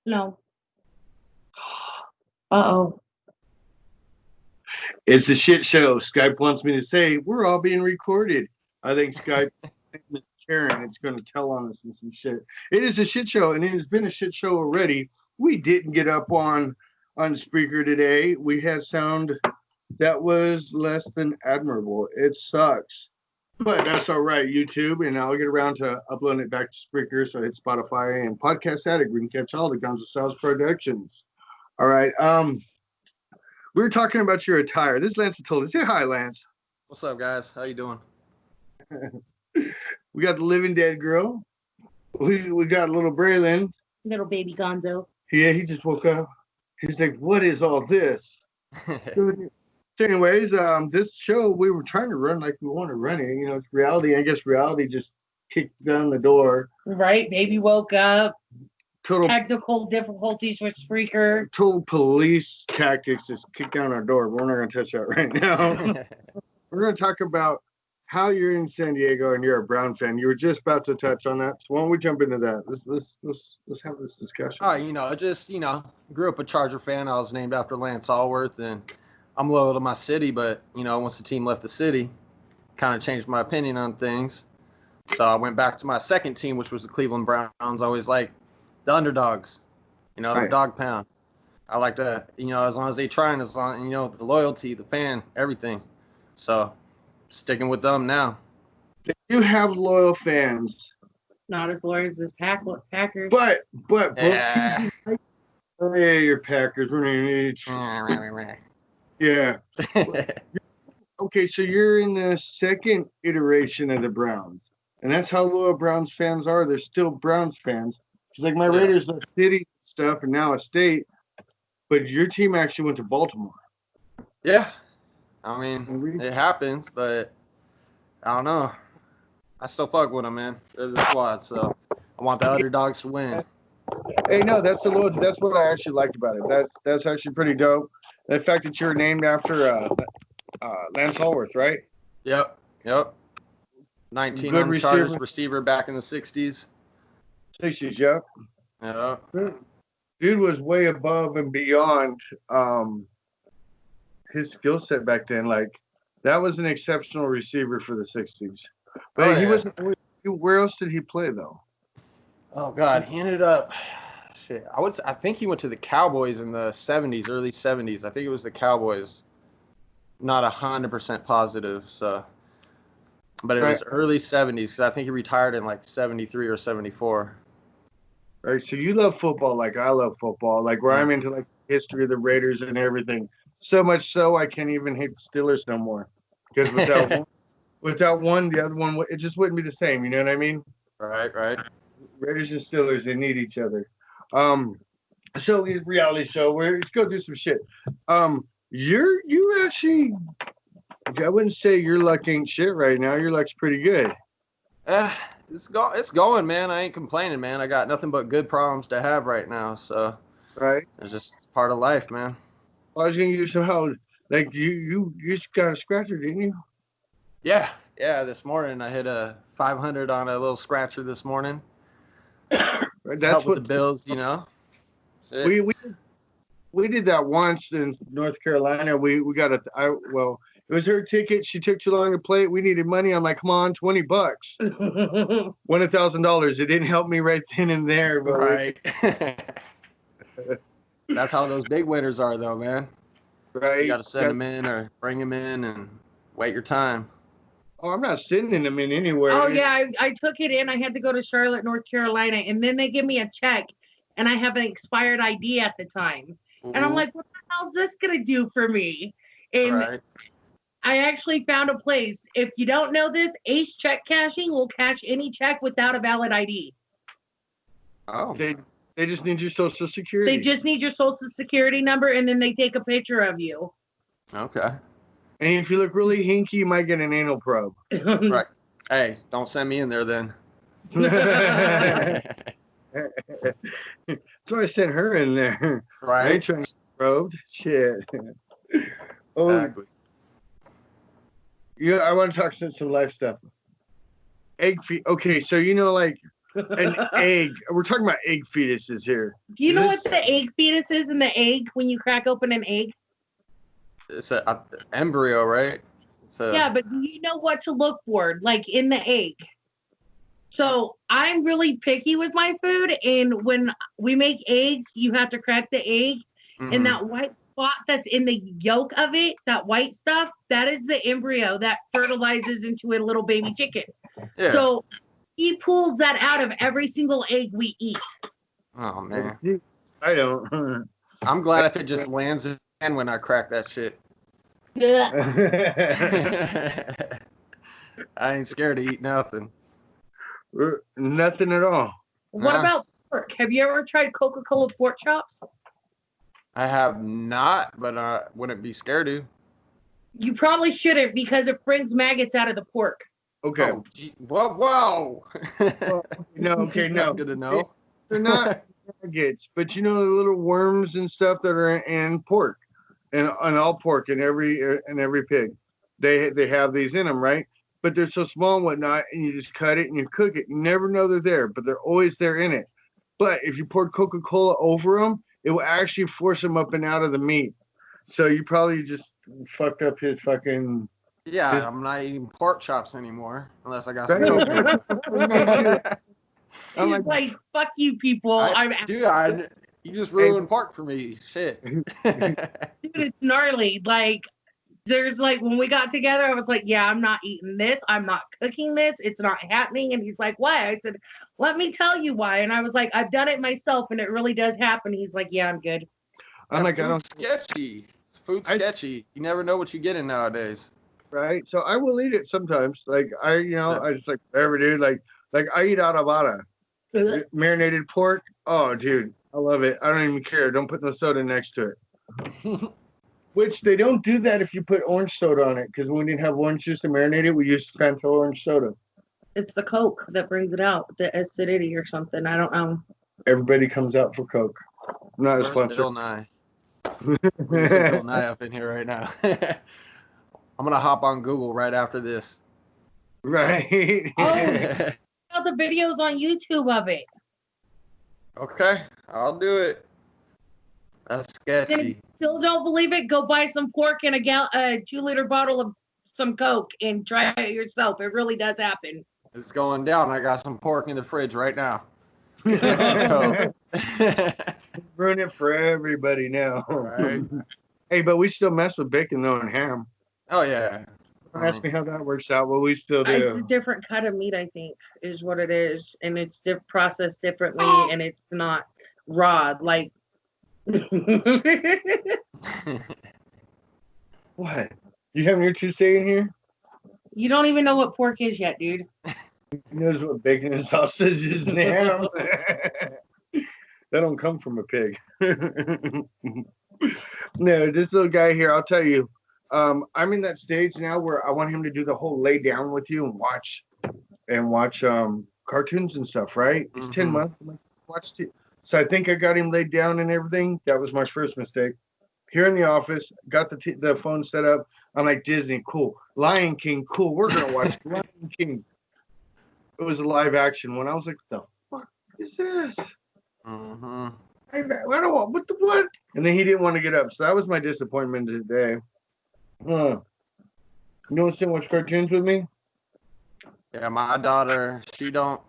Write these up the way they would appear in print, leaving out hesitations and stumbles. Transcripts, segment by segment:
No. Uh-oh. It's a shit show. Skype wants me to say we're all being recorded. I think Skype is Karen. It's going to tell on us and some shit. It is a shit show, and it has been a shit show already. We didn't get up on speaker today. We had sound that was less than admirable. It sucks. But that's all right, YouTube, and I'll get around to uploading it back to Spreaker, so hit Spotify and Podcast Addict. We can catch all the Guns of Sales Productions. All right. We were talking about your attire. This is Lance Tattoli. Say hi, Lance. What's up, guys? How you doing? We got the Living Dead girl. We got little Braylon. Little baby Gonzo. Yeah, he just woke up. He's like, "What is all this?" So, anyways, this show we were trying to run like we want to run it. You know, it's reality. I guess reality just kicked down the door. Right? Baby woke up. Total Technical difficulties with Spreaker. total police tactics just kicked down our door. But we're not going to touch that right now. We're going to talk about how you're in San Diego and you're a Brown fan. You were just about to touch on that. So why don't we jump into that? Let's have this discussion. Grew up a Charger fan. I was named after Lance Allworth, and I'm loyal to my city. But once the team left the city, kind of changed my opinion on things. So I went back to my second team, which was the Cleveland Browns. Always like the underdogs, the Right. dog pound. I like to, as long as they try and as long, the loyalty, the fan, everything. So sticking with them now. You have loyal fans, Not as loyal as Packers. but Yeah. oh, yeah, your Packers. Yeah. Okay, so you're in the second iteration of the Browns, and that's how loyal Browns fans are. They're still Browns fans. It's like my Yeah. Raiders left city stuff and now a state, but your team actually went to Baltimore. Yeah. I mean, it happens, but I don't know. I still fuck with them, man. They're the squad, so I want the underdogs to win. Hey, no, that's the loyalty. That's what I actually liked about it. That's actually pretty dope. The fact that you're named after Lance Hallworth, right? Yep. 19 Good on the Chargers receiver back in the 60s. 60s, yeah. Yeah. Dude was way above and beyond his skill set back then. Like, that was an exceptional receiver for the 60s. But he wasn't. Where else did he play, though? Oh, God. He ended up. Shit. I think he went to the Cowboys in the 70s, early 70s. I think it was the Cowboys. Not 100% positive, so. But it was early 70s, because I think he retired in like 73 or 74. Right, so you love football like I love football, like where I'm into like history of the Raiders and everything. So much so I can't even hate the Steelers no more, because without one, the other one it just wouldn't be the same. You know what I mean? Right. Raiders and Steelers, they need each other. So the reality show where let's go do some shit. You actually, I wouldn't say your luck ain't shit right now. Your luck's pretty good. It's going, man. I ain't complaining, man. I got nothing but good problems to have right now, so Right. it's just part of life, man. I was gonna give you some help. Like you just got a scratcher, didn't you? Yeah. This morning I hit a 500 on a little scratcher this morning. Right, that's Help what with the bills, we did that once in North Carolina. We got it was her ticket. She took too long to play it. We needed money. I'm like, come on, $20. Won $1,000. It didn't help me right then and there, but Right. That's how those big winners are, though, man. Right. You got to send them in or bring them in and wait your time. Oh, I'm not sending them in anywhere. Oh, yeah, I took it in. I had to go to Charlotte, North Carolina, and then they give me a check, and I have an expired ID at the time. And I'm like, what the hell is this going to do for me? And I actually found a place. If you don't know this, Ace Check Cashing will cash any check without a valid ID. Oh. They just need your social security. They just need your social security number, and then they take a picture of you. Okay. And if you look really hinky, you might get an anal probe. Right. Hey, don't send me in there then. That's why I sent her in there. Right. I ain't trying to get probed. Shit. Exactly. I want to talk some life stuff. Egg feet. Okay, so like An egg. We're talking about egg fetuses here. Do you know what the egg fetus is in the egg when you crack open an egg? It's a embryo, right? Yeah, but do you know what to look for, like in the egg? So I'm really picky with my food, and when we make eggs, you have to crack the egg, and that white spot that's in the yolk of it, that white stuff, that is the embryo that fertilizes into a little baby chicken. Yeah. So he pulls that out of every single egg we eat. Oh man, I don't. I'm glad if it just lands in when I crack that shit. Yeah. I ain't scared to eat nothing. Nothing at all. What about pork? Have you ever tried Coca-Cola pork chops? I have not, but I wouldn't be scared to. You probably shouldn't because it brings maggots out of the pork. Okay. Oh, whoa. No. That's good to know. They're not maggots, but you know the little worms and stuff that are in pork, and all pork in every pig. They have these in them, right? But they're so small and whatnot, and you just cut it and you cook it. You never know they're there, but they're always there in it. But if you poured Coca-Cola over them, it will actually force them up and out of the meat. So you probably just fucked up his fucking... Yeah, I'm not eating pork chops anymore unless I got some. I'm like, fuck you people. You just ruined pork for me. Shit. Dude, it's gnarly. Like, there's like, when we got together, I was like, yeah, I'm not eating this. I'm not cooking this. It's not happening. And he's like, why? I said, let me tell you why. And I was like, I've done it myself and it really does happen. He's like, yeah, I'm good. I'm like, food's sketchy. It's sketchy. You never know what you're getting nowadays. Right. So I will eat it sometimes. Like I just like whatever, dude. Like I eat adobada. Marinated pork. Oh, dude. I love it. I don't even care. Don't put no soda next to it. Which they don't do that if you put orange soda on it, because when we didn't have orange juice to marinate it, we used Fanta orange soda. It's the Coke that brings it out, the acidity or something. I don't know. Everybody comes out for Coke. I'm not a sponsor. Bill Nye. There's a Bill Nye up in here right now. I'm gonna hop on Google right after this. Right. Oh, the videos on YouTube of it. Okay, I'll do it. That's sketchy. And if you still don't believe it, go buy some pork and a 2-liter bottle of some Coke and try it yourself. It really does happen. It's going down. I got some pork in the fridge right now. Ruin it for everybody now. Right. Hey, but we still mess with bacon though and ham. Oh yeah. Don't ask me how that works out, but we still do. It's a different cut of meat, I think, is what it is, and it's processed differently, and it's not raw. Like, what? You having your Tuesday in here? You don't even know what pork is yet, dude. He knows what bacon and sausage is and ham. That don't come from a pig. No, this little guy here, I'll tell you. I'm in that stage now where I want him to do the whole lay down with you and watch cartoons and stuff, right? He's 10 months. I'm like, watch it. So I think I got him laid down and everything. That was my first mistake. Here in the office, got the phone set up. I'm like, Disney, cool. Lion King, cool. We're going to watch Lion King. It was a live action one. I was like, what the fuck is this? I don't want, what? And then he didn't want to get up. So that was my disappointment today. You don't sit and watch cartoons with me? Yeah, my daughter,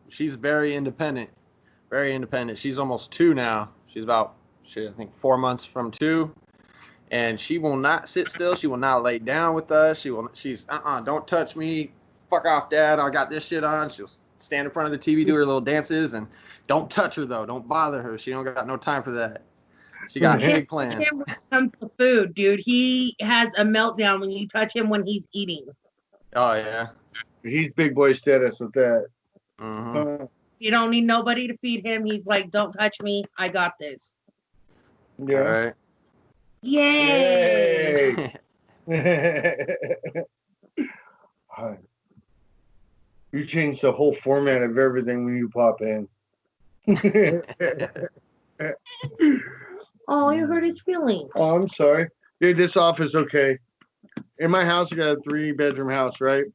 she's very independent. Very independent. She's almost 2 now. She's about, I think 4 months from 2. And she will not sit still. She will not lay down with us. She's don't touch me. Fuck off, Dad. I got this shit on. She'll stand in front of the TV, do her little dances, and don't touch her though. Don't bother her. She don't got no time for that. She got big plans. When it comes to food, dude, he has a meltdown when you touch him when he's eating. Oh yeah. He's big boy status with that. You don't need nobody to feed him. He's like, don't touch me. I got this. Yeah. All right. Yay! You changed the whole format of everything when you pop in. Oh, you hurt his feelings. Oh, I'm sorry. Dude, this office, okay. In my house, I got a 3-bedroom house, right?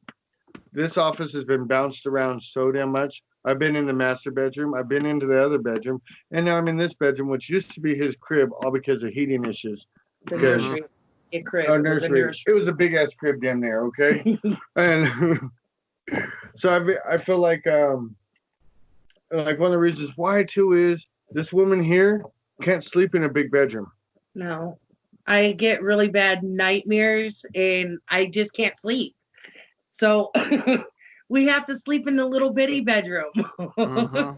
This office has been bounced around so damn much. I've been in the master bedroom. I've been into the other bedroom. And now I'm in this bedroom, which used to be his crib, all because of heating issues. The nursery. A crib. Oh, nursery. It was a big ass crib down there, okay? And so I feel like one of the reasons why too is this woman here can't sleep in a big bedroom. No. I get really bad nightmares and I just can't sleep. So we have to sleep in the little bitty bedroom. Mm-hmm.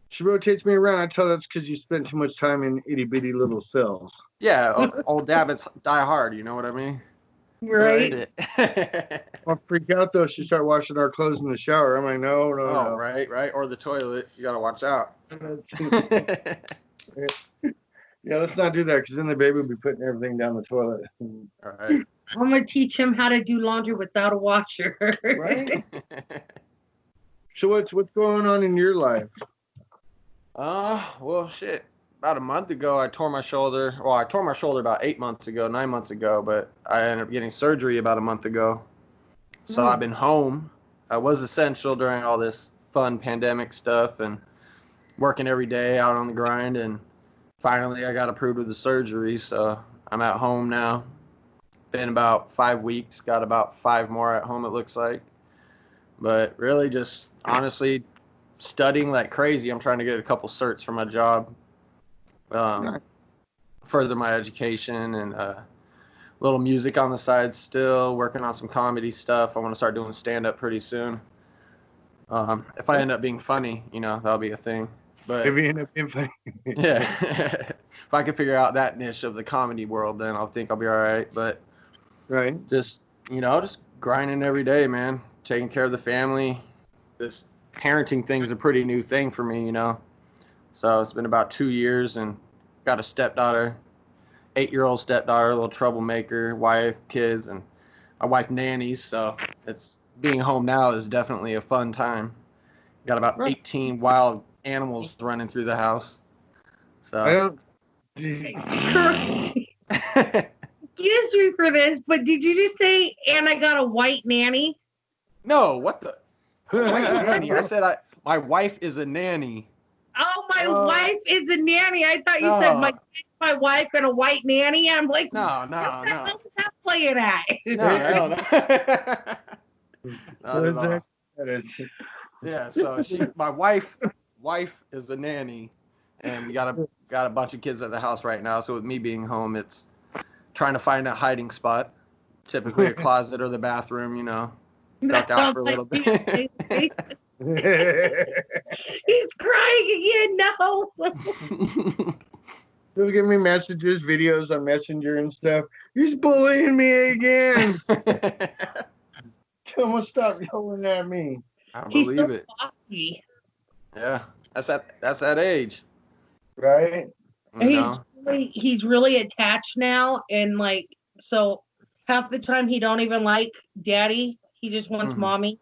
She rotates me around. I tell her that's because you spent too much time in itty bitty little cells. Yeah, old Dabbits die hard. You know what I mean? Right? I'll freak out though. She start washing our clothes in the shower. I'm like, no. Oh, right. Or the toilet. You gotta watch out. Yeah, let's not do that because then the baby will be putting everything down the toilet. All right. I'm gonna teach him how to do laundry without a washer. Right? So what's going on in your life? Well, shit. About a month ago, I tore my shoulder. Well, I tore my shoulder about 9 months ago, but I ended up getting surgery about a month ago. So I've been home. I was essential during all this fun pandemic stuff and working every day out on the grind. And finally, I got approved with the surgery. So I'm at home now. Been about 5 weeks. Got about 5 more at home, it looks like. But really just honestly studying like crazy. I'm trying to get a couple certs for my job. Further my education and little music on the side still, working on some comedy stuff. I want to start doing stand-up pretty soon. If I end up being funny, that'll be a thing. But If you end up being funny. yeah, if I can figure out that niche of the comedy world, then I'll think I'll be all right. But right, just grinding every day, man, taking care of the family. This parenting thing is a pretty new thing for me, So it's been about 2 years and got a stepdaughter, 8-year-old stepdaughter, a little troublemaker, wife, kids, and my wife nannies. So it's being home now is definitely a fun time. Got about 18 wild animals running through the house. So I don't. Excuse me for this, but did you just say, and I got a white nanny? No, what the? White nanny? I said my wife is a nanny. Oh, my wife is a nanny. I thought you said my wife and a white nanny. I'm like, no. How is that playing at? No, hell no. Not at all. Yeah, so my wife is a nanny, and we got a bunch of kids at the house right now. So with me being home, it's trying to find a hiding spot, typically a closet or the bathroom, duck out for a little bit. He's crying again. No. He'll give me messages, videos on Messenger and stuff. He's bullying me again. Tell him to stop yelling at me. I believe so it. Cocky. Yeah, that's that age, right? He's really attached now, and so half the time he don't even like daddy. He just wants mommy.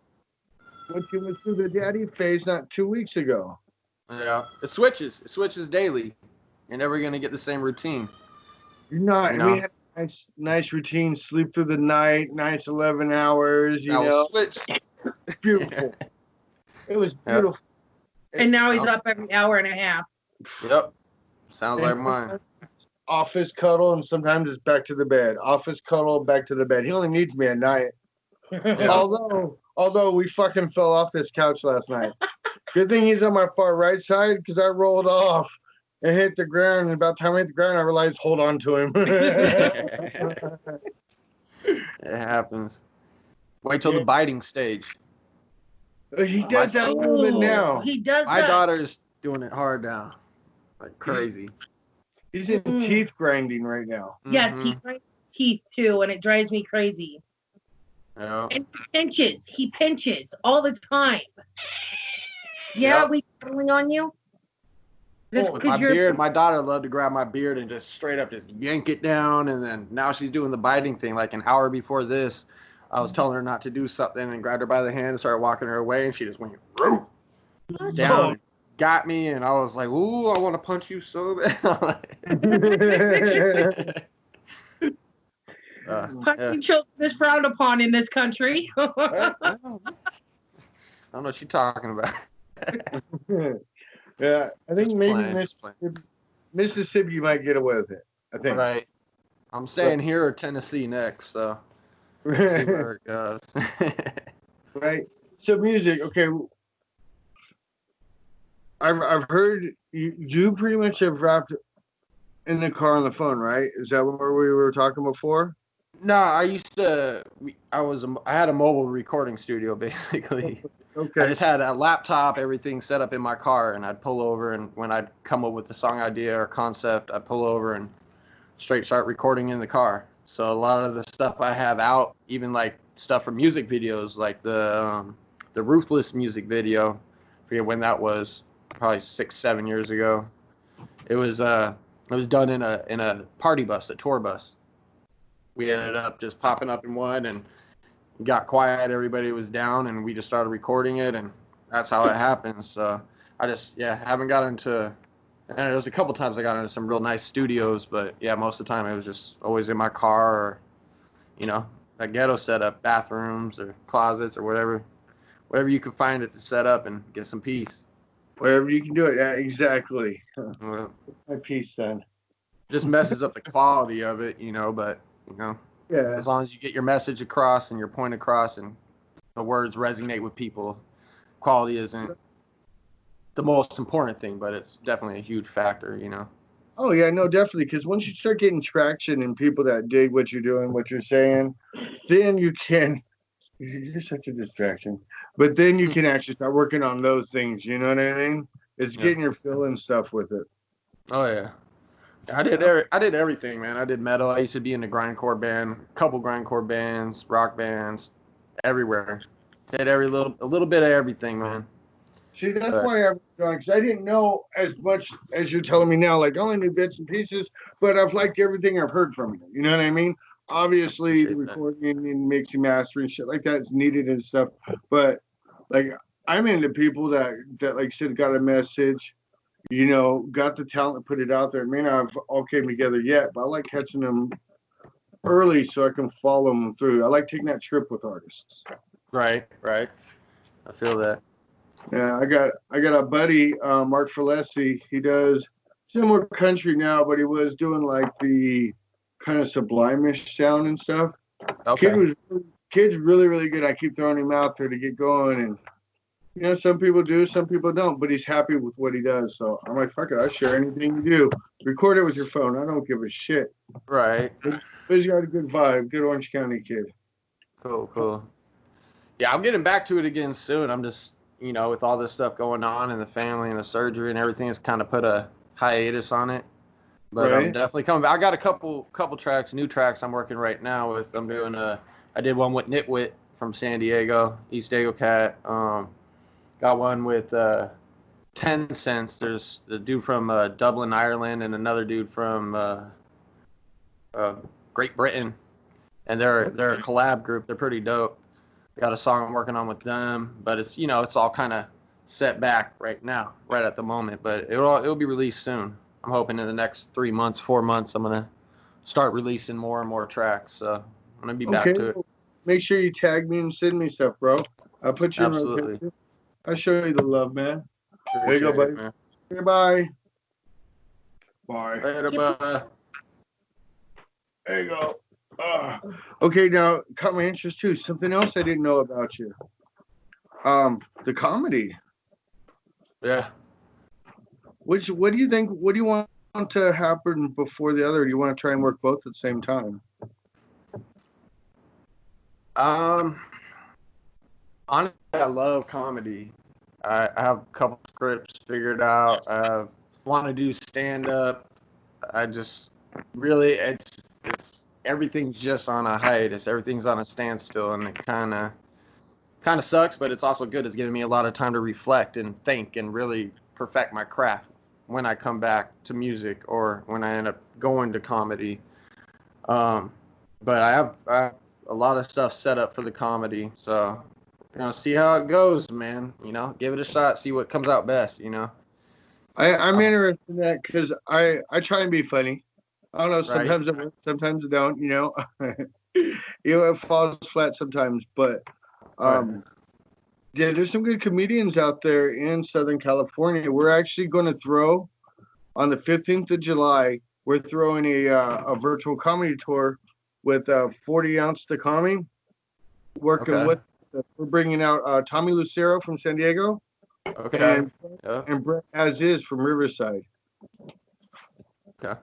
But you went through the daddy phase not 2 weeks ago. Yeah, it switches daily. You're never gonna get the same routine. You're not. We had a nice routine. Sleep through the night. Nice 11 hours. Switch. Beautiful. It was beautiful. Yeah. And now he's up every hour and a half. Yep. Sounds like mine. Office cuddle, and sometimes it's back to the bed. Office cuddle, back to the bed. He only needs me at night. Yeah. Although we fucking fell off this couch last night. Good thing he's on my far right side because I rolled off and hit the ground. And about the time I hit the ground, I realized, hold on to him. It happens. Wait till the biting stage. He does that a little bit now. He does. My daughter's doing it hard now, like crazy. He's in teeth grinding right now. Yes, he grinds teeth too, and it drives me crazy. Yeah. And he pinches all the time. Yeah, we cuddling on you. With my beard, my daughter loved to grab my beard and just straight up just yank it down, and then now she's doing the biting thing. Like an hour before this, I was telling her not to do something and grabbed her by the hand and started walking her away, and she just went down and got me, and I was like, ooh, I want to punch you so bad. Punching children is frowned upon in this country. I don't know what you're talking about. Yeah, I think Just maybe playing, just playing. Mississippi you might get away with it. I think. Right. I'm staying here or Tennessee next, so we'll see where it goes. Right. So music, okay. I've heard you pretty much have rapped in the car on the phone, right? Is that where we were talking before? No, I used to. I had a mobile recording studio basically. I Okay. just had a laptop, everything set up in my car, and I'd pull over, and when I'd come up with the song idea or concept, I'd pull over and straight start recording in the car. So a lot of the stuff I have out, even like stuff from music videos, like the Ruthless music video, I forget when that was, probably 6-7 years ago. It was done in a party bus, a tour bus. We ended up just popping up in one and got quiet. Everybody was down, and we just started recording it, and that's how it happened. So I just haven't got into. And there was a couple times I got into some real nice studios, but yeah, most of the time it was just always in my car or, a ghetto setup, bathrooms or closets or whatever you could find it to set up and get some peace. Wherever you can do it. Yeah, exactly. Well, My piece then. just messes up the quality of it, but Yeah. as long as you get your message across and your point across and the words resonate with people, quality isn't the most important thing, but it's definitely a huge factor. Oh yeah, no, definitely. Because once you start getting traction and people that dig what you're doing, what you're saying, then you can. You're such a distraction. But then you can actually start working on those things. You know what I mean? It's Yeah. getting your fill and stuff with it. Oh yeah. I did everything, man. I did metal. I used to be in a grindcore band, a couple grindcore bands, rock bands, everywhere. Did a little bit of everything, man. See, that's But why I've gone because I didn't know as much as you're telling me now. Like, I only knew bits and pieces, but I've liked everything I've heard from you. You know what I mean? Obviously, appreciate that. recording and mixing, mastering, shit like that is needed and stuff. But like, I'm into people that like I said got a message, got the talent to put it out there. It may not have all came together yet, but I like catching them early so I can follow them through. I like taking that trip with artists. Right, right. I feel that. Yeah, I got a buddy, Mark Falesi. He does similar country now, but he was doing like the kind of sublime-ish sound and stuff. Okay. Kid's really really good. I keep throwing him out there to get going, and some people do, some people don't, but he's happy with what he does. So I'm like, fuck it, I'll share anything you do. Record it with your phone. I don't give a shit. Right. But he's got a good vibe, good Orange County kid. Cool, cool. Yeah, I'm getting back to it again soon. I'm just, with all this stuff going on and the family and the surgery and everything, it's kind of put a hiatus on it. But I'm Right? definitely coming back. I got a couple tracks, new tracks I'm working right now with. I did one with Nitwit from San Diego, East Dago Cat. Got one with 10 Cents. There's the dude from Dublin, Ireland, and another dude from Great Britain. And they're a collab group. They're pretty dope. Got a song I'm working on with them, but it's it's all kind of set back right now, right at the moment. But it'll be released soon. I'm hoping in the next 3 months, 4 months, I'm gonna start releasing more and more tracks. So I'm gonna be back Okay. to it. Make sure you tag me and send me stuff, bro. I'll put you in Absolutely. rotation. I'll show you the love, man. There you go, Appreciate buddy. it, man. Okay, bye. Bye. Later, bye. There you go. Okay, now caught my interest too. Something else I didn't know about you. The comedy. Yeah. What do you think? What do you want to happen before the other? Do you want to try and work both at the same time? Honestly, I love comedy. I have a couple scripts figured out. I want to do stand up. I just really it's everything's just on a hiatus. Everything's on a standstill, and it kind of sucks, but it's also good. It's giving me a lot of time to reflect and think and really perfect my craft when I come back to music or when I end up going to comedy. But I have a lot of stuff set up for the comedy, so see how it goes, man. Give it a shot, see what comes out best. I'm interested in that because I try and be funny. I don't know. Right. Sometimes it works, sometimes it don't. It falls flat sometimes. But Right. Yeah, there's some good comedians out there in Southern California. We're actually going to throw on the 15th of July. We're throwing a virtual comedy tour with 40 Ounce to Comedy. Working with, we're bringing out Tommy Lucero from San Diego. Okay. And Brett As Is from Riverside. Okay.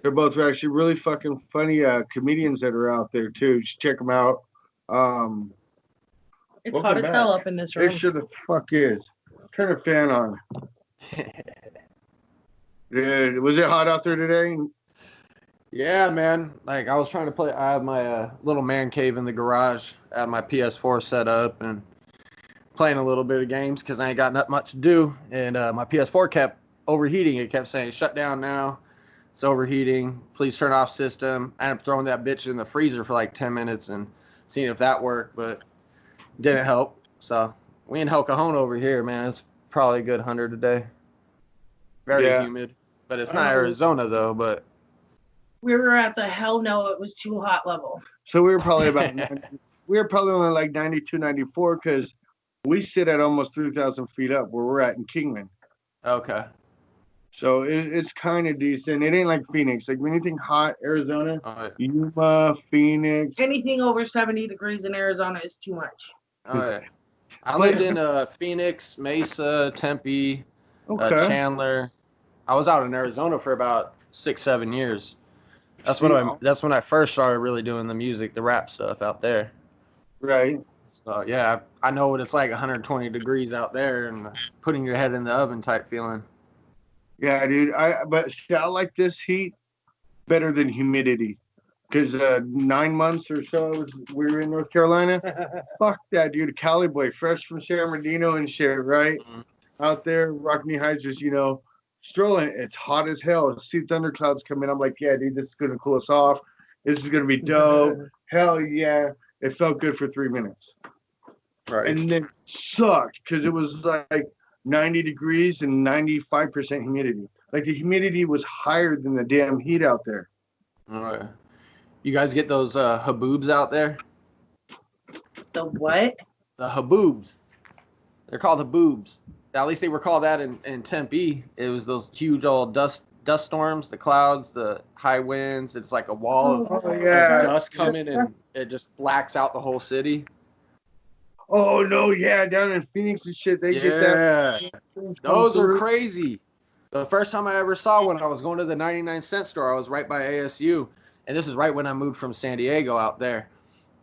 They're both actually really fucking funny comedians that are out there too. Just check them out. It's hot as hell up in this room. It sure the fuck is. Turn the fan on. Dude, was it hot out there today? Yeah, man. Like, I was trying to play. I have my little man cave in the garage. I have my PS4 set up and playing a little bit of games because I ain't got not much to do. And my PS4 kept overheating. It kept saying, shut down now. It's overheating. Please turn off system. I ended up throwing that bitch in the freezer for like 10 minutes and seeing if that worked, but didn't help. So we in El Cajon over here, man. It's probably a good 100 a day. Very humid. But it's not Arizona, though, but... We were at the hell no, it was too hot level. So we were probably about... we were probably only like 92, 94 because we sit at almost 3,000 feet up where we're at in Kingman. Okay. So it's kind of decent. It ain't like Phoenix. Like anything hot, Arizona, Yuma, Phoenix. Anything over 70 degrees in Arizona is too much. Oh, yeah. I lived in Phoenix, Mesa, Tempe, Chandler. I was out in Arizona for about 6-7 years. That's when I first started really doing the music, the rap stuff out there. Right. So yeah, I know what it's like 120 degrees out there and putting your head in the oven type feeling. Yeah, dude. But I like this heat better than humidity. Because 9 months or so we were in North Carolina. Fuck that, dude. Cali boy, fresh from San Bernardino and shit, right? Mm-hmm. Out there, Rockney Heights, just, strolling. It's hot as hell. See thunderclouds come in. I'm like, yeah, dude, this is going to cool us off. This is going to be dope. Hell yeah. It felt good for 3 minutes. Right. And then it sucked because it was like 90 degrees and 95% humidity. Like the humidity was higher than the damn heat out there. All right. You guys get those haboobs out there? The what? The haboobs. They're called haboobs. At least they were called that in Tempe. It was those huge old dust storms, the clouds, the high winds. It's like a wall of dust coming and it just blacks out the whole city. Oh, no, yeah, down in Phoenix and shit, they get that. Those are crazy. The first time I ever saw one, I was going to the 99-cent store. I was right by ASU. And this is right when I moved from San Diego out there.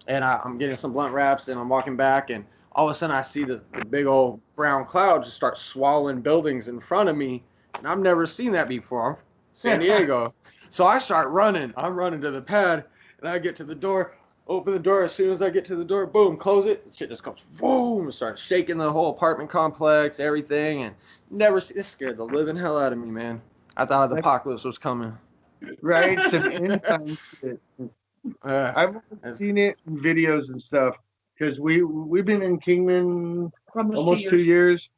And I'm getting some blunt wraps, and I'm walking back, and all of a sudden I see the big old brown cloud just start swallowing buildings in front of me. And I've never seen that before. I'm from San Diego. So I start running. I'm running to the pad, and I get to the door, open the door. As soon as I get to the door, boom, close it. The shit just comes, boom, and starts shaking the whole apartment complex, everything. And it scared the living hell out of me, man. I thought the apocalypse was coming. Right? Some end time shit. I've seen it in videos and stuff because we've been in Kingman almost 2 years.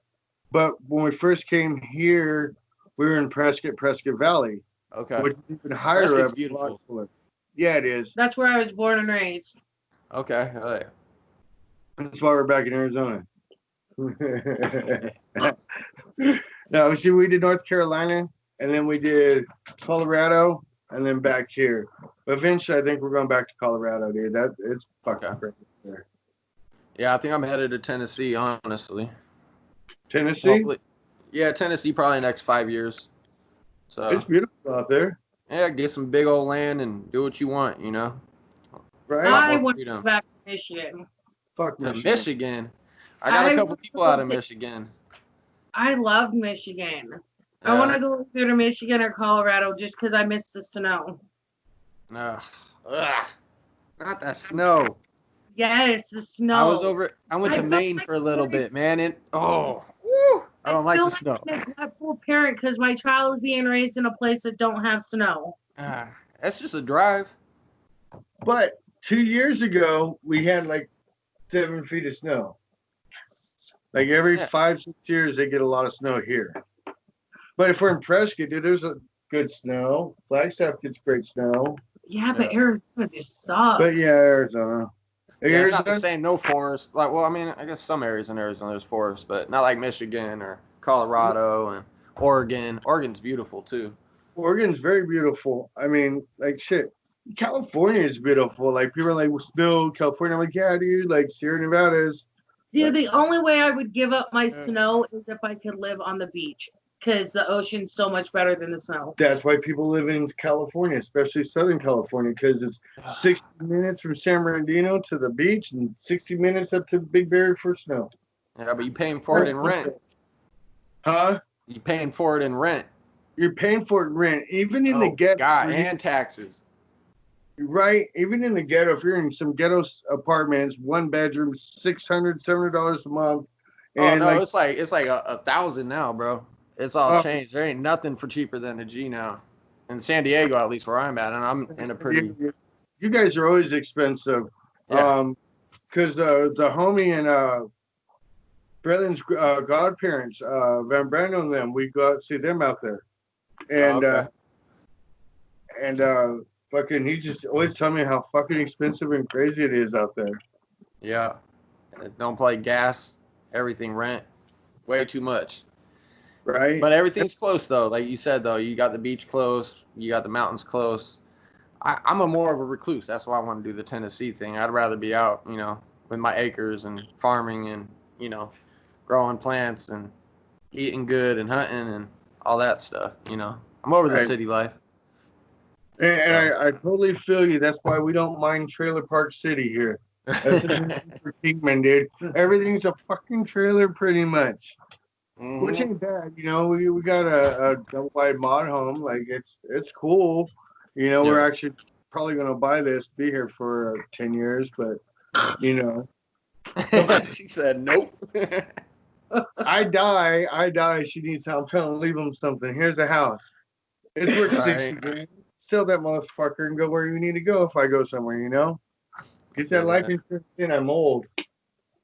But when we first came here, we were in Prescott Valley. Okay. Which is even higher. Prescott's beautiful. Yeah, it is. That's where I was born and raised. Okay. All right. That's why we're back in Arizona. No, see, we did North Carolina, and then we did Colorado, and then back here. But eventually, I think we're going back to Colorado, dude. It's fucking crazy there. Yeah, I think I'm headed to Tennessee, honestly. Tennessee? Hopefully. Yeah, Tennessee probably next 5 years. So it's beautiful out there. Yeah, get some big old land and do what you want, Right? I want to go back to Michigan. Fuck Michigan. I got a couple people out of Michigan. I love Michigan. Yeah. I want to go either to Michigan or Colorado just because I miss the snow. Not that snow. Yes, the snow. I went to Maine for a little bit, man, and I don't like the snow. I'm a full parent because my child is being raised in a place that don't have snow. That's just a drive. But 2 years ago, we had like 7 feet of snow. Like every 5-6 years, they get a lot of snow here. But if we're in Prescott, dude, there's a good snow. Flagstaff gets great snow. Yeah, but Arizona just sucks. But yeah, Arizona. Yeah, it's not the same. No forest. Like, well, I mean, I guess some areas in Arizona there's forest, but not like Michigan or Colorado and Oregon. Oregon's beautiful too. Oregon's very beautiful. I mean, like shit. California is beautiful. Like people are like, well, snow, California. I'm like, yeah, dude. Like Sierra Nevada is. Dude, the only way I would give up my snow is if I could live on the beach, because the ocean's so much better than the snow. That's why people live in California, especially Southern California, because it's 60 minutes from San Bernardino to the beach and 60 minutes up to Big Bear for snow. Yeah, but you paying for it in rent. Huh? You paying for it in rent. You're paying for it in rent, even in the ghetto. God, and taxes. Right? Even in the ghetto, if you're in some ghetto apartments, one bedroom, $600, $700 a month. And oh no, it's like $1,000 now, bro. It's all changed. There ain't nothing for cheaper than a G now. In San Diego, at least where I'm at, and I'm in a pretty. You guys are always expensive. Yeah. Because the homie and Brett's godparents, Van Brando and them, we go out and see them out there. And fucking, he just always tell me how fucking expensive and crazy it is out there. Yeah. Don't play gas, everything rent, way too much. Right. But everything's close though. Like you said though, you got the beach close, you got the mountains close. I'm more of a recluse. That's why I want to do the Tennessee thing. I'd rather be out, with my acres and farming and, growing plants and eating good and hunting and all that stuff, I'm over the city life. And I totally feel you. That's why we don't mind Trailer Park City here. That's for Kingman, dude. Everything's a fucking trailer pretty much. Mm-hmm. Which ain't bad, we got a double wide mod home. Like it's cool. We're actually probably gonna buy this, be here for 10 years, but She said nope. I die. She needs help. Tell him, leave him something. Here's a house. It's worth 60 grand. Sell that motherfucker and go where you need to go if I go somewhere, Get that life insurance in. I'm old.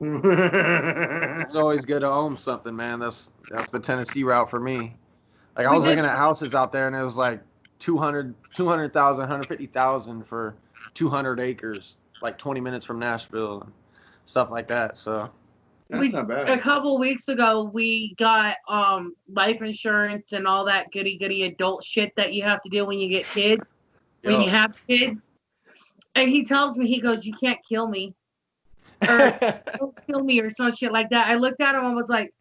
It's always good to own something, man. That's the Tennessee route for me. Like I was looking at houses out there and it was like 200,000, 150,000 for 200 acres, like 20 minutes from Nashville and stuff like that. So that's not bad. A couple weeks ago we got life insurance and all that goody adult shit that you have to do when you get kids. When you have kids. And he tells me, he goes, "You can't kill me." Or "Don't kill me," or some shit like that. I looked at him and was like,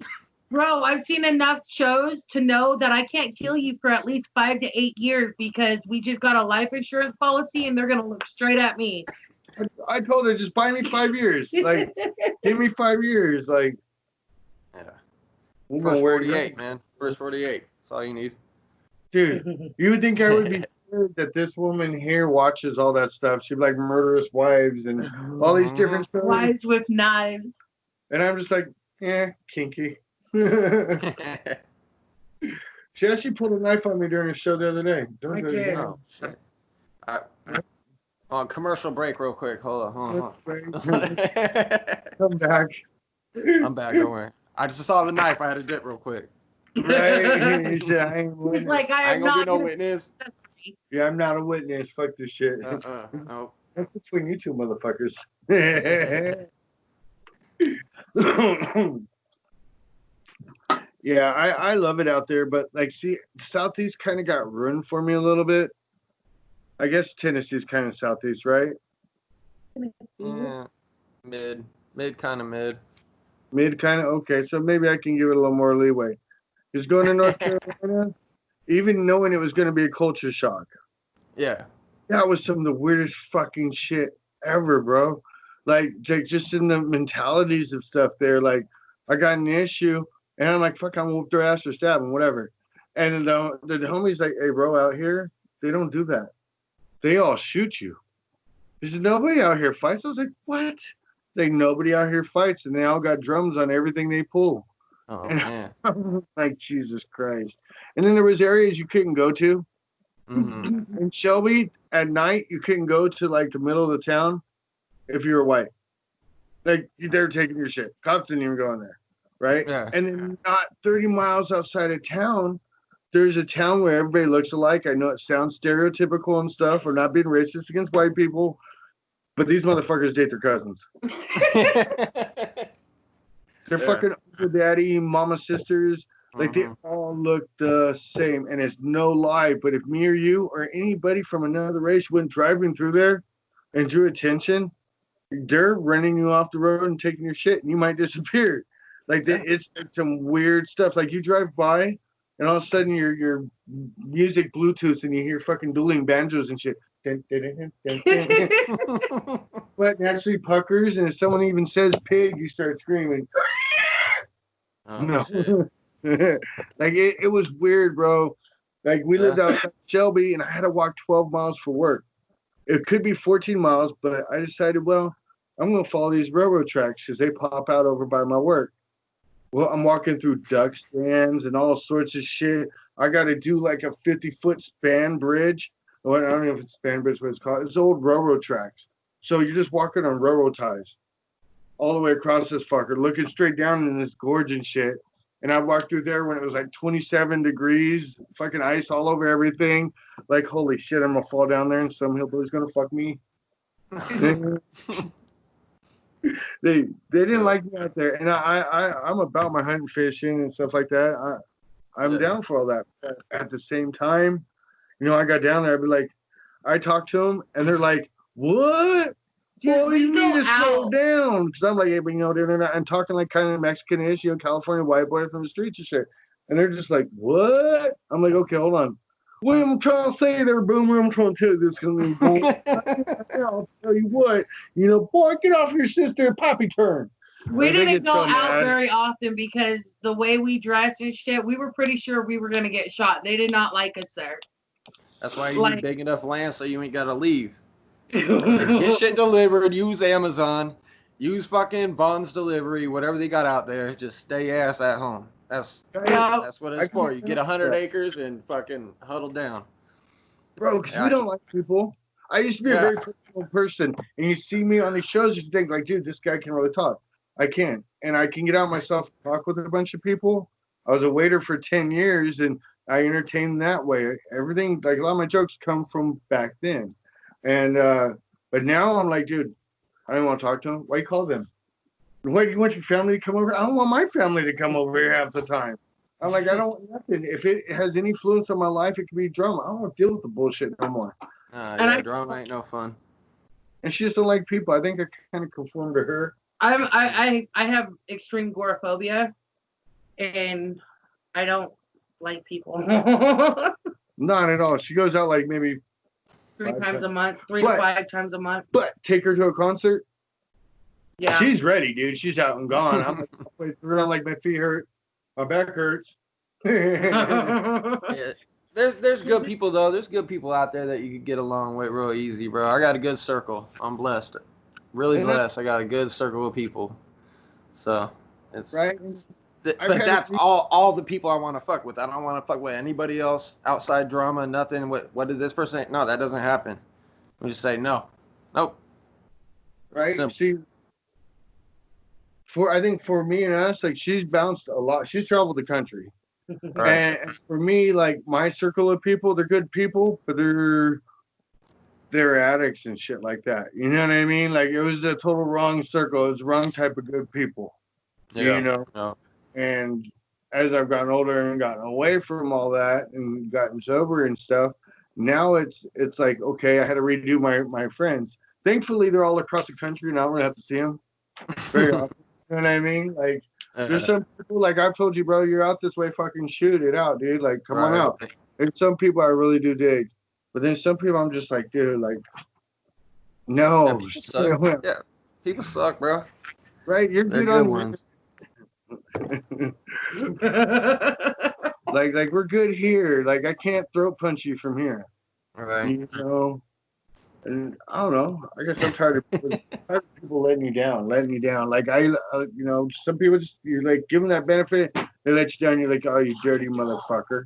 bro, I've seen enough shows to know that I can't kill you for at least 5 to 8 years because we just got a life insurance policy and they're going to look straight at me. I told her, just buy me 5 years. Like, give me 5 years. Like, yeah. First 48, man. First 48. That's all you need. Dude, you would think I would be scared that this woman here watches all that stuff. She'd be like Murderous Wives and all these different stories. Wives with knives. And I'm just like, kinky. She actually pulled a knife on me during a show the other day. Oh, shit. On commercial break real quick. Hold on. Come back. I'm back, don't worry. I just saw the knife. I had to dip real quick. Right. He's like, I ain't gonna be no witness. Yeah, I'm not a witness. Fuck this shit. No. That's between you two motherfuckers. Yeah, I love it out there, but like, see, Southeast kind of got ruined for me a little bit. I guess Tennessee's kind of Southeast, right? Yeah, mid kind of mid. Mid kind of, okay, so maybe I can give it a little more leeway. Because going to North Carolina, even knowing it was going to be a culture shock. Yeah. That was some of the weirdest fucking shit ever, bro. Like just in the mentalities of stuff there. Like, I got an issue, and I'm like, fuck, I'm going to whoop their ass or stab them, whatever. And the homie's like, hey, bro, out here, they don't do that. They all shoot you. He said, nobody out here fights. I was like, what? Like, nobody out here fights, and they all got drums on everything they pull. Oh, man. Like, Jesus Christ. And then there was areas you couldn't go to. Mm-hmm. In Shelby, at night, you couldn't go to, like, the middle of the town if you were white. Like, they're taking your shit. Cops didn't even go in there, right? Yeah. And then not 30 miles outside of town, there's a town where everybody looks alike. I know it sounds stereotypical and stuff, or not being racist against white people, But these motherfuckers date their cousins. They're fucking uncle, daddy, mama, sisters. Like they all look the same, and it's no lie. But if me or you or anybody from another race went driving through there and drew attention, they're running you off the road and taking your shit, and you might disappear. Like it's some weird stuff. Like you drive by, and all of a sudden your music Bluetooth, and you hear fucking dueling banjos and shit. But naturally puckers, and if someone even says pig, you start screaming. Oh, No. shit. Like it was weird, bro. Like we lived outside Shelby, and I had to walk 12 miles for work. It could be 14 miles, but I decided, well, I'm gonna follow these railroad tracks because they pop out over by my work. Well, I'm walking through duck stands and all sorts of shit. I got to do like a 50-foot span bridge. Well, I don't know if it's span bridge, what it's called. It's old railroad tracks. So you're just walking on railroad ties all the way across this fucker, looking straight down in this gorge and shit. And I walked through there when it was like 27 degrees, fucking ice all over everything. Like, holy shit, I'm gonna fall down there and some hillbilly's gonna fuck me. They didn't like me out there, and I'm about my hunting, fishing, and stuff like that. I'm down for all that. But at the same time, I got down there. I'd be like, I talk to them, and they're like, "What? Well, you need to slow down." Because I'm like, "Hey, but they're not." I'm talking like kind of Mexican-ish, California white boy from the streets and shit, and they're just like, "What?" I'm like, "Okay, hold on." What I'm trying to say there, Boomer, I'm trying to tell you this I'll tell you what, boy, get off your sister poppy turn. We didn't go out very often because the way we dressed and shit, we were pretty sure we were going to get shot. They did not like us there. That's why you need big enough land so you ain't got to leave. Get shit delivered, use Amazon, use fucking Bond's delivery, whatever they got out there. Just stay ass at home. That's what it's for. You get 100 acres and fucking huddle down. Bro, because we don't like people. I used to be a very personal person, and you see me on these shows, you think like, dude, this guy can really talk. I can. And I can get out myself and talk with a bunch of people. I was a waiter for 10 years, and I entertained that way. Everything, like a lot of my jokes come from back then. And, but now I'm like, dude, I don't want to talk to them. Why you call them? What, you want your family to come over? I don't want my family to come over here half the time. I'm like, I don't want nothing. If it has any influence on my life, it could be drama. I don't want to deal with the bullshit no more. Drama ain't no fun. And she just don't like people. I think I kind of conform to her. I have extreme agoraphobia, and I don't like people. Not at all. She goes out like maybe 3 times a month, 3 to 5 times a month. But take her to a concert. Yeah, she's ready, dude. She's out and gone. I'm like my feet hurt, my back hurts. There's good people though. There's good people out there that you can get along with real easy, bro. I got a good circle. I'm blessed, really blessed. I got a good circle of people. So it's right. But that's all the people I want to fuck with. I don't want to fuck with anybody else outside drama. Nothing. What did this person? No, that doesn't happen. We just say no, nope. Right. Simple. See. I think for me and us, like she's bounced a lot. She's traveled the country. Right. And for me, like my circle of people, they're good people, but they're addicts and shit like that. You know what I mean? Like it was a total wrong circle. It was the wrong type of good people. Yeah. Yeah. And as I've gotten older and gotten away from all that and gotten sober and stuff, now it's like, okay, I had to redo my friends. Thankfully, they're all across the country, and I don't have to see them very often. You know what I mean? Like, there's some people, like I've told you, bro, you're out this way, fucking shoot it out, dude. Like, come on out. And some people I really do dig. But then some people I'm just like, dude, like, no. Yeah, people suck. Yeah, people suck, bro. Right? You're They're good on ones. like we're good here. Like, I can't throat punch you from here. Right. You know? And I don't know. I guess I'm tired of people letting you down. Like some people just, you're like, give them that benefit, they let you down. You're like, oh, you dirty motherfucker.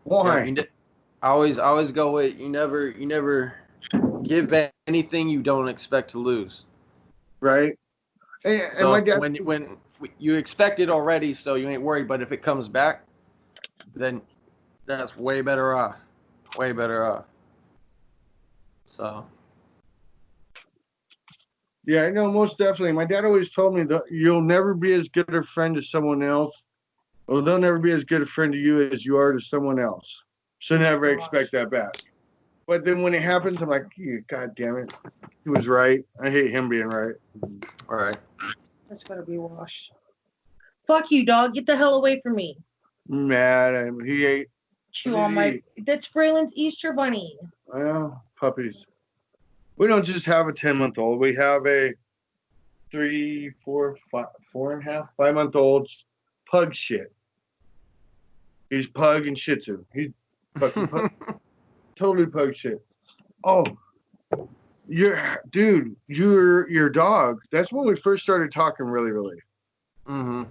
Why? Yeah, I always go with you never give anything you don't expect to lose. Right. And so my dad, when you expect it already, so you ain't worried. But if it comes back, then that's way better off. Way better off. So Yeah, I know, most definitely. My dad always told me that you'll never be as good a friend to someone else. Well, they'll never be as good a friend to you as you are to someone else. So never expect that back. But then when it happens, I'm like, God damn it. He was right. I hate him being right. All right. That's gotta be washed. Fuck you, dog. Get the hell away from me. I'm mad at him. He ate. Chew on my. That's Braylon's Easter bunny. Well, puppies. We don't just have a 10-month-old. We have a 3, 4, 5, 4.5, 5-month-old pug shit. He's pug and shih tzu. He's fucking pug. Totally pug shit. Oh, your dog. That's when we first started talking really, really. Mm-hmm.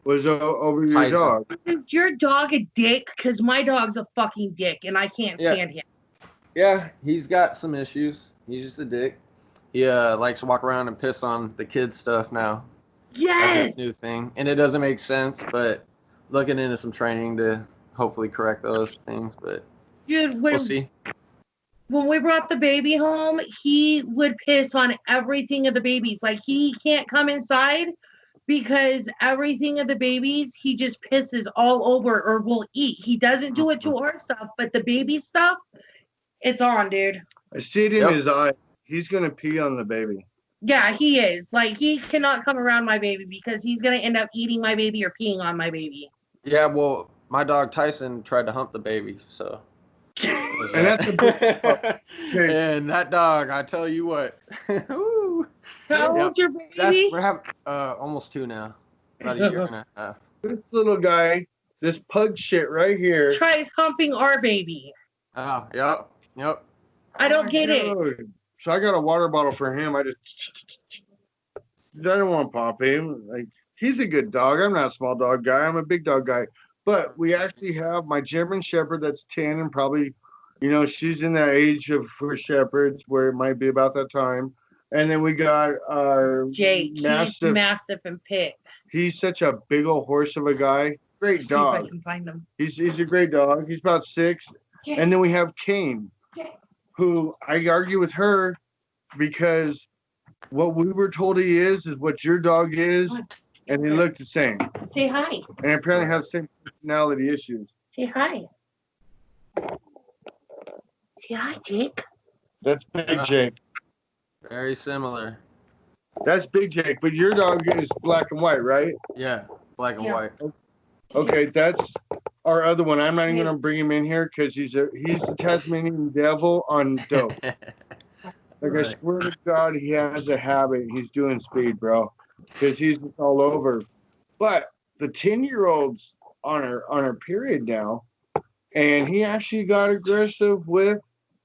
Was over your Tyson. dog. Is your dog a dick? Because my dog's a fucking dick and I can't stand him. Yeah, he's got some issues. He's just a dick. He likes to walk around and piss on the kids' stuff now. Yes! That's his new thing. And it doesn't make sense, but looking into some training to hopefully correct those things. But Dude, we'll see. When we brought the baby home, he would piss on everything of the babies. Like, he can't come inside because everything of the babies, he just pisses all over or will eat. He doesn't do it to our stuff, but the baby stuff, it's on, dude. I see it in his eye. He's going to pee on the baby. Yeah, he is. Like, he cannot come around my baby because he's going to end up eating my baby or peeing on my baby. Yeah, well, my dog Tyson tried to hump the baby, so. And that's a and that dog, I tell you what. How old's your baby? We're having almost 2 now. About a year and a half. This little guy, this pug shit right here. Tries humping our baby. Oh, yep. I don't get it. So I got a water bottle for him. I don't want to pop him. Like, he's a good dog. I'm not a small dog guy. I'm a big dog guy. But we actually have my German Shepherd that's 10 and probably, she's in that age of for shepherds where it might be about that time. And then we got Jake, Mastiff. Mastiff and Pit. He's such a big old horse of a guy. Great dog. See if I can find him. He's a great dog. He's about 6. Jake. And then we have Kane, who I argue with her because what we were told he is what your dog is. And they look the same. Say hi. And apparently have the same personality issues. Say hi. Say hi, Jake. That's Big Jake. Very similar. That's Big Jake, but your dog is black and white, right? Yeah, black and white. Okay, that's our other one. I'm not even going to bring him in here because he's the Tasmanian devil on dope. I swear to God, he has a habit. He's doing speed, bro. Because he's all over. But the 10-year-old's on her period now, and he actually got aggressive with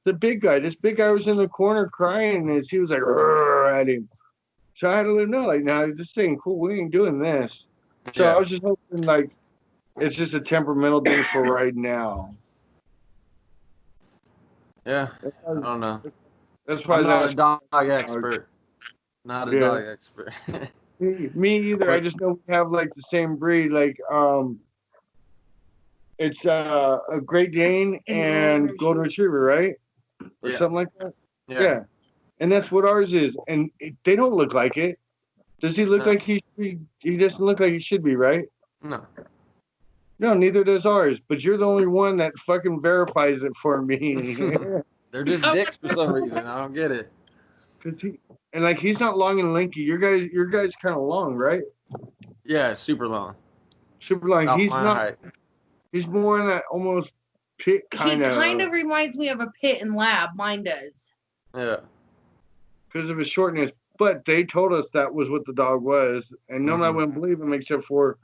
the big guy. This big guy was in the corner crying as he was like at him. So I had to let him know, like, nah, this ain't cool. We ain't doing this. So I was just hoping, like, it's just a temperamental thing for right now. Yeah, I don't know. That's why I'm not a dog expert. Not a dog expert. Me either. I just know we have like the same breed. Like it's a Great Dane and Golden Retriever, right? Or something like that. Yeah. And that's what ours is. And they don't look like it. Does he look like he should be? He doesn't look like he should be, right? No. No, neither does ours. But you're the only one that fucking verifies it for me. They're just dicks for some reason. I don't get it. And like he's not long and lanky. Your guys kind of long, right? Yeah, super long. Super long. About he's not. Height. He's more in that almost pit kind of. He kind of reminds me of a pit and lab. Mine does. Yeah. Because of his shortness, but they told us that was what the dog was, and no one I wouldn't believe him except for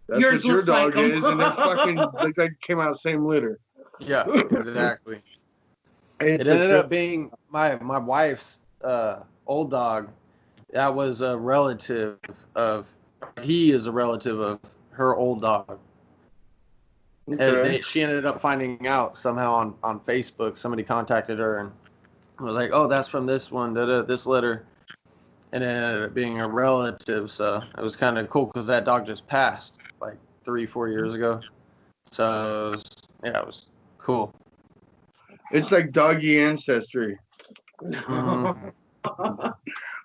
that's yours what your dog like is, and it fucking like they came out same litter. Yeah, exactly. It ended up being my wife's old dog. That was a relative of. He is a relative of her old dog. Okay. And she ended up finding out somehow on Facebook. Somebody contacted her and was like, "Oh, that's from this one, this litter," and it ended up being a relative. So it was kind of cool because that dog just passed like 3-4 years ago. So it was cool. It's like doggy ancestry. Mm-hmm.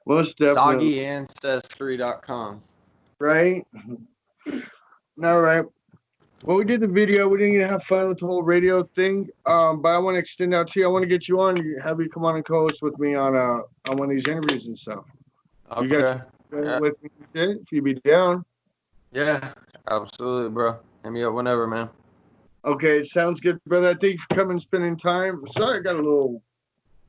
Most definitely. Doggyancestry.com. Right? All right. Well, we did the video. We didn't even have fun with the whole radio thing. But I want to extend out to you. I want to get you on. Have you come on and co-host with me on one of these interviews and stuff. Okay. You got with me if you be down. Yeah, absolutely, bro. Hit me up whenever, man. Okay, sounds good, brother. I thank you for coming and spending time. Sorry, I got a little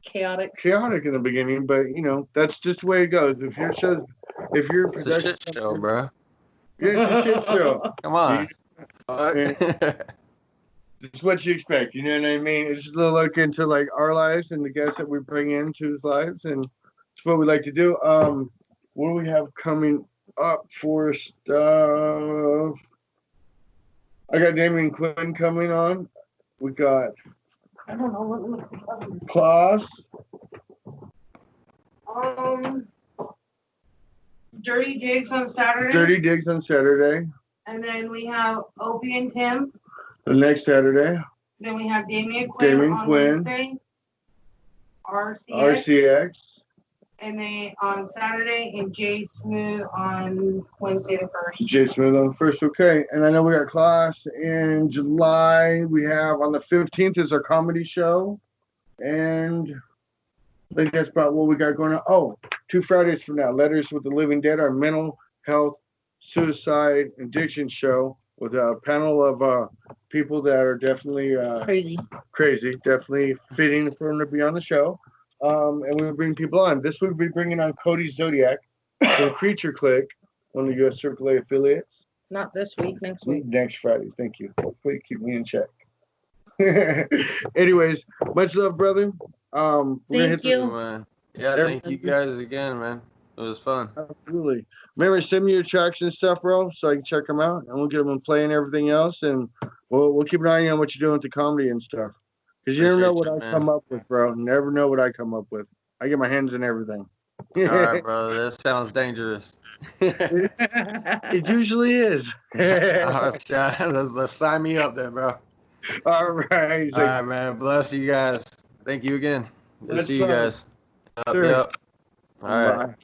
chaotic in the beginning, but you know that's just the way it goes. If your It's a shit show, bro. Yeah, it's a shit show. Come on. It's what you expect. You know what I mean? It's just a little look into like our lives and the guests that we bring into his lives, and it's what we like to do. What do we have coming up for stuff? I got Damian Quinn coming on. We got I don't know what Klaus. Dirty Digs on Saturday. Dirty Digs on Saturday. And then we have Opie and Tim. The next Saturday. Then we have Damian Quinn on Wednesday. RCX. And then on Saturday, and Jay Smooth on Wednesday the 1st. Jay Smooth on the 1st, okay. And I know we got class in July. We have on the 15th is our comedy show. And I think that's about what we got going on. Oh, 2 Fridays from now, Letters with the Living Dead, our mental health, suicide, addiction show with a panel of people that are definitely crazy, definitely fitting for them to be on the show. And we'll bring people on. This week we'll be bringing on Cody Zodiac from Creature Click, one of the U.S. Circle A affiliates. Not this week, next week. Next Friday, thank you. Hopefully keep me in check. Anyways, much love, brother. Thank you. Yeah, thank you guys again, man. It was fun. Absolutely. Remember, send me your tracks and stuff, bro, so I can check them out, and we'll get them in play and everything else, and we'll keep an eye on what you're doing with the comedy and stuff. Because you never know what I come up with, bro. Never know what I come up with. I get my hands in everything. All right, brother. That sounds dangerous. It usually is. Let's sign me up then, bro. All right. All right, man. Bless you guys. Thank you again. Good to see you guys. Yep. All right. Bye.